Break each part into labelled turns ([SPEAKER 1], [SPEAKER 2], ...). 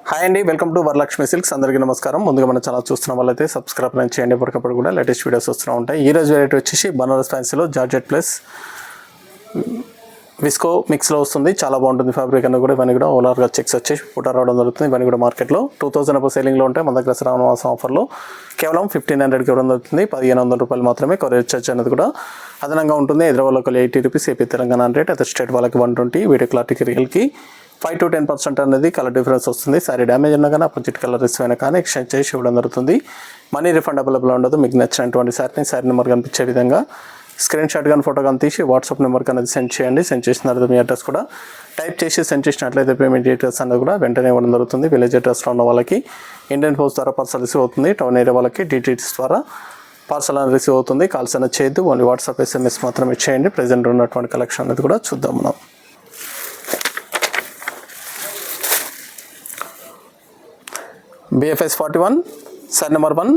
[SPEAKER 1] Hi అండి, welcome to Varalakshmi silks. అందరికీ నమస్కారం. ముందుగా మన ఛానల్ చూస్తున్న వాళ్ళైతే సబ్స్క్రైబ్ చేయండి. ఎప్పటికప్పుడు కూడా లేటెస్ట్ వీడియోస్ వస్తూ ఉంటాయి. ఈ రోజు వెరైటీ వచ్చేసి బనారస్ ఫ్యాన్సీలో జార్జెట్ ప్లస్ విస్కో మిక్స్లో వస్తుంది. చాలా బాగుంటుంది ఫ్యాబ్రిక్ అన్నీ కూడా. ఇవన్నీ కూడా ఓలార్గా చెక్స్ వచ్చేసి ఫోటో రావడం జరుగుతుంది. ఇవన్నీ కూడా మార్కెట్లో 2000 అప్పుడు సేలింగ్లో ఉంటాయి. మన దగ్గర శ్రావణ మాసం ఆఫర్లో కేవలం 1500కి ఇవ్వడం జరుగుతుంది. 1500 రూపాయలు మాత్రమే. కొరియర్ చార్జ్ అనేది కూడా అదనంగా ఉంటుంది. హైదరాబాద్ వాళ్ళకి 80 rupees, AP Telangana rate, other state వాళ్ళకి 120. వీడియో క్లారిటీకి రియల్కి 5 to 10% అనేది కలర్ డిఫరెన్స్ వస్తుంది. సారీ డ్యామేజ్ ఉన్నా కానీ అపోజిట్ కలర్ రిసీవ్ అయినా కానీ ఎక్స్చేంజ్ చేసి ఇవ్వడం జరుగుతుంది. మనీ రిఫండ్ అవైలబుల్ ఉండదు. మీకు నచ్చినటువంటి శారీ నెంబర్ కనిపించే విధంగా స్క్రీన్ షాట్ కానీ ఫోటో కానీ తీసి వాట్సాప్ నెంబర్కి అనేది సెండ్ చేయండి. సెండ్ చేసిన తర్వాత మీ అడ్రస్ కూడా టైప్ చేసి సెండ్ చేసినట్లయితే పేమెంట్ డీటెయిల్స్ అనేది కూడా వెంటనే ఇవ్వడం జరుగుతుంది. విలేజ్ అడ్రస్లో ఉన్న వాళ్ళకి ఇండియన్ పోస్ట్ ద్వారా పార్సల్ రిసీవ్ అవుతుంది. టౌన్ ఏరియా వాళ్ళకి డీటెయిల్స్ ద్వారా పార్సల్ అనేది రిసీవ్ అవుతుంది. కాల్స్ అనేది చేయొద్దు, ఓన్లీ వాట్సాప్ SMS మాత్రమే చేయండి. ప్రజెంట్ ఉన్నటువంటి కలెక్షన్ అనేది కూడా చూద్దాం మనం. BFS 41 sorry number 1.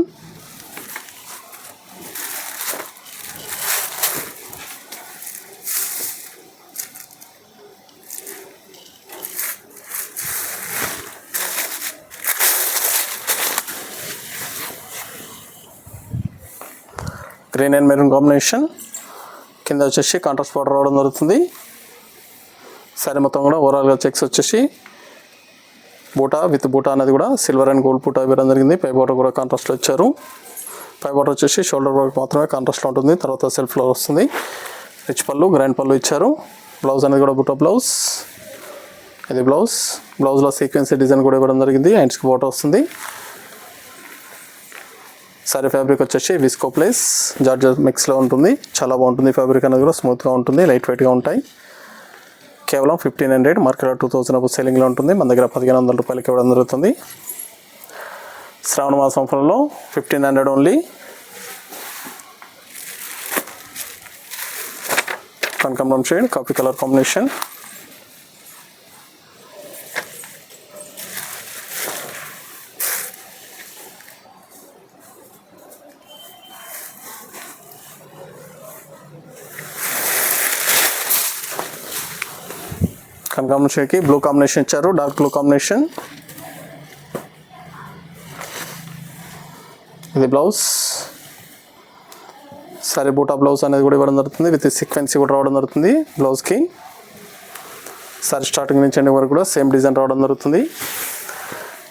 [SPEAKER 1] Green and maroon combination. కింద వచ్చేసి కాంట్రాస్ట్ బార్డర్ రావడం జరుగుతుంది. సారీ మొత్తం కూడా ఓవరాల్గా చెక్స్ వచ్చేసి బూటా విత్ బూటా అనేది కూడా సిల్వర్ అండ్ గోల్డ్ బూటా ఇవ్వడం జరిగింది. పై బార్డర్ కూడా కాంట్రాస్ట్లో ఇచ్చారు. పై బార్డర్ వచ్చేసి షోల్డర్ వర్క్ మాత్రమే కాంట్రాస్ట్లో ఉంటుంది. తర్వాత సెల్ఫ్లో వస్తుంది. రిచ్ పళ్ళు, గ్రాండ్ పళ్ళు ఇచ్చారు. బ్లౌజ్ అనేది కూడా బూటా బ్లౌజ్. ఇది బ్లౌజ్లో సీక్వెన్సీ డిజైన్ కూడా ఇవ్వడం జరిగింది. హ్యాండ్స్కి బోటా వస్తుంది. సారీ ఫ్యాబ్రిక్ వచ్చేసి విస్కో ప్లస్ జార్జెట్ మిక్స్లో ఉంటుంది. చాలా బాగుంటుంది. ఫ్యాబ్రిక్ అనేది కూడా స్మూత్గా ఉంటుంది, లైట్ వెయిట్గా ఉంటాయి. కేవలం 1500, మార్కెట్లో 2000 అప్పుడు సేలింగ్లో ఉంటుంది. మన దగ్గర 1500 రూపాయలకి ఇవ్వడం జరుగుతుంది. శ్రావణ మాసం ఆఫర్లో 1500 ఓన్లీ. కనకాంబరం షేడ్, కాఫీ కలర్ కాంబినేషన్. కనకాంబరం షేడ్కి బ్లూ కాంబినేషన్ ఇచ్చారు, డార్క్ బ్లూ కాంబినేషన్. ఇది బ్లౌజ్. సారీ బూటా బ్లౌజ్ అనేది కూడా ఇవ్వడం జరుగుతుంది. విత్ సీక్వెన్సీ కూడా రావడం జరుగుతుంది బ్లౌజ్కి. సారీ స్టార్టింగ్ నుంచి ఎండింగ్ వరకు కూడా సేమ్ డిజైన్ రావడం జరుగుతుంది.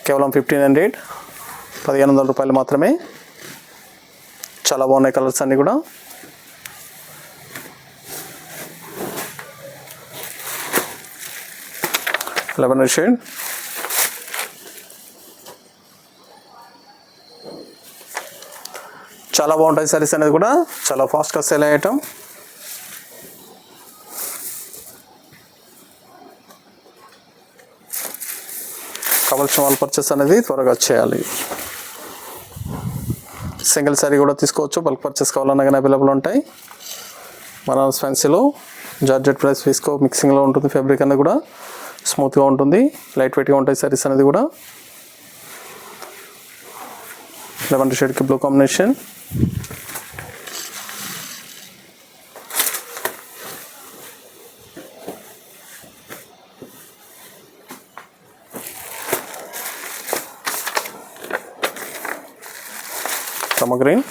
[SPEAKER 1] కేవలం 1500, 1500 రూపాయలు మాత్రమే. చాలా బాగున్నాయి కలర్స్ అన్నీ కూడా. Lavender shade. చాలా బాగుంటాయి సారీస్ అనేది కూడా. చాలా ఫాస్ట్గా సేల్ అయ్యే ఐటమ్. కావాల్సిన వాళ్ళు పర్చేస్ అనేది త్వరగా చేయాలి. సింగిల్ సారీ కూడా తీసుకోవచ్చు. బల్క్ పర్చేస్ కావాలన్నా కానీ అవైలబుల్ ఉంటాయి. బనారస్ ఫ్యాన్సీలో జార్జెట్ ప్లస్ విస్కో మిక్సింగ్లో ఉంటుంది. ఫ్యాబ్రిక్ అనేది కూడా స్మూత్గా ఉంటుంది, లైట్ వెయిట్గా ఉంటాయి సారీస్ అనేది కూడా. లెవెండర్ షేడ్కి blue combination. Rama green,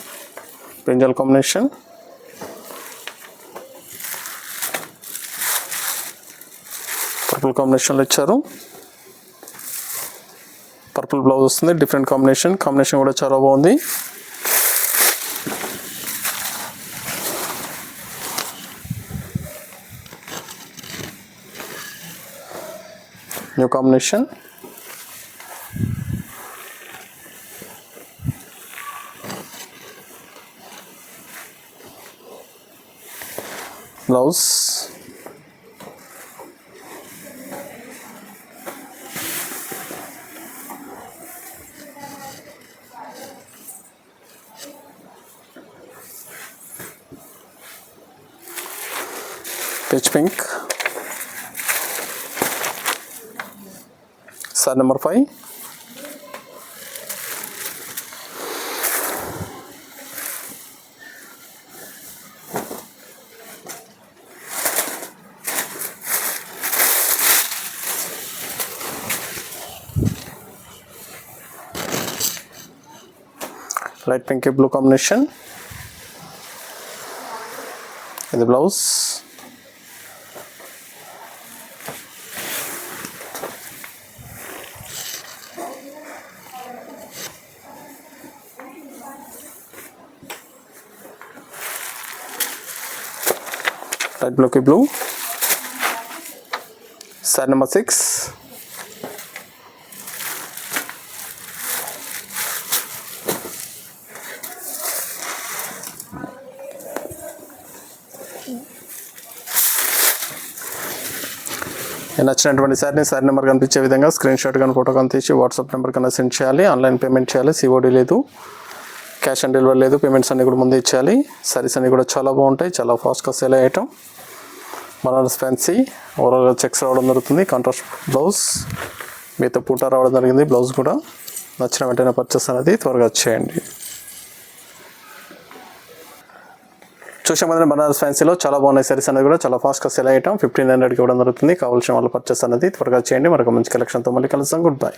[SPEAKER 1] brinjal combination. Purple కాంబినేషన్లో ఇచ్చారు. పర్పుల్ బ్లౌజ్ వస్తుంది. డిఫరెంట్ కాంబినేషన్ కూడా చాలా బాగుంది. New combination. Blouse. Peach pink. Sari number 5. Light pink blue combination. ఇది బ్లౌజ్. లైట్ బ్లూకి బ్లూ. శారీ నెంబర్ 6. నచ్చినటువంటి శారీ నెంబర్ కనిపించే విధంగా స్క్రీన్ షాట్ కానీ ఫోటో కానీ తీసి వాట్సాప్ నెంబర్ కన్నా సెండ్ చేయాలి. ఆన్లైన్ పేమెంట్ చేయాలి. సిఓడి లేదు, క్యాష్ ఆన్ డెలివరీ లేదు. పేమెంట్స్ అన్నీ కూడా ముందే ఇచ్చేయాలి. సారీస్ అన్నీ కూడా చాలా బాగుంటాయి, చాలా ఫాస్ట్గా సేల్ అయ్యే ఐటమ్. బనారస్ ఫ్యాన్సీ ఓవరాల్గా చెక్స్ రావడం జరుగుతుంది. కాంట్రాస్ట్ బ్లౌజ్ మీతో పూట రావడం జరిగింది. బ్లౌజ్ కూడా నచ్చిన వెంటనే పర్చేస్ అనేది త్వరగా చేయండి. చూసే ముందు బనారస్ ఫ్యాన్సీలో చాలా బాగున్నాయి సారీస్ అనేది కూడా చాలా ఫాస్ట్గా సెల్ అయ్యటం. 1500కి ఇవ్వడం జరుగుతుంది. కావాల్సిన వాళ్ళు పర్చేస్ అనేది త్వరగా చేయండి. మరొక మంచి కలెక్షన్తో మళ్ళీ కలుస్తాం. Good bye.